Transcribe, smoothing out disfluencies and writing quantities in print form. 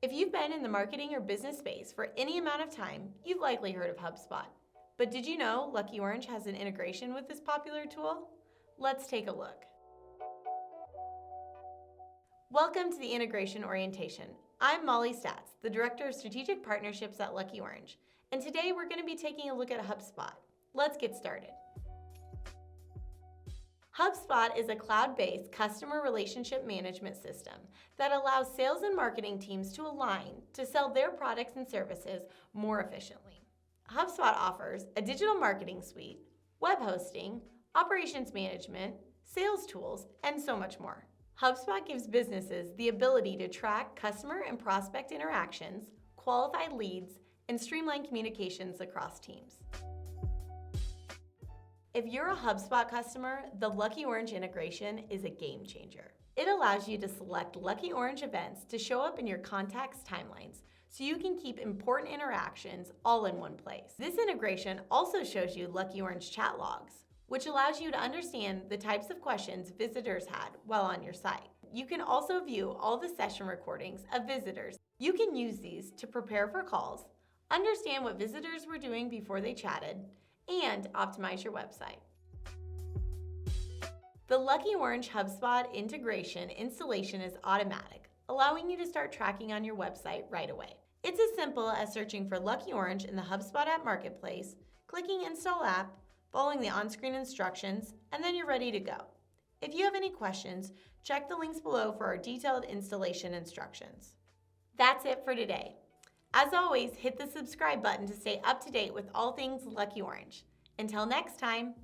If you've been in the marketing or business space for any amount of time, you've likely heard of HubSpot. But did you know Lucky Orange has an integration with this popular tool? Let's take a look. Welcome to the Integration Orientation. I'm Molly Statz, the Director of Strategic Partnerships at Lucky Orange, and today we're going to be taking a look at HubSpot. Let's get started. HubSpot is a cloud-based customer relationship management system that allows sales and marketing teams to align to sell their products and services more efficiently. HubSpot offers a digital marketing suite, web hosting, operations management, sales tools, and so much more. HubSpot gives businesses the ability to track customer and prospect interactions, qualify leads, and streamline communications across teams. If you're a HubSpot customer, the Lucky Orange integration is a game changer. It allows you to select Lucky Orange events to show up in your contacts' timelines so you can keep important interactions all in one place. This integration also shows you Lucky Orange chat logs, which allows you to understand the types of questions visitors had while on your site. You can also view all the session recordings of visitors. You can use these to prepare for calls, understand what visitors were doing before they chatted, and optimize your website. The Lucky Orange HubSpot integration installation is automatic, allowing you to start tracking on your website right away. It's as simple as searching for Lucky Orange in the HubSpot App Marketplace, clicking Install App, following the on-screen instructions, and then you're ready to go. If you have any questions, check the links below for our detailed installation instructions. That's it for today. As always, hit the subscribe button to stay up to date with all things Lucky Orange. Until next time.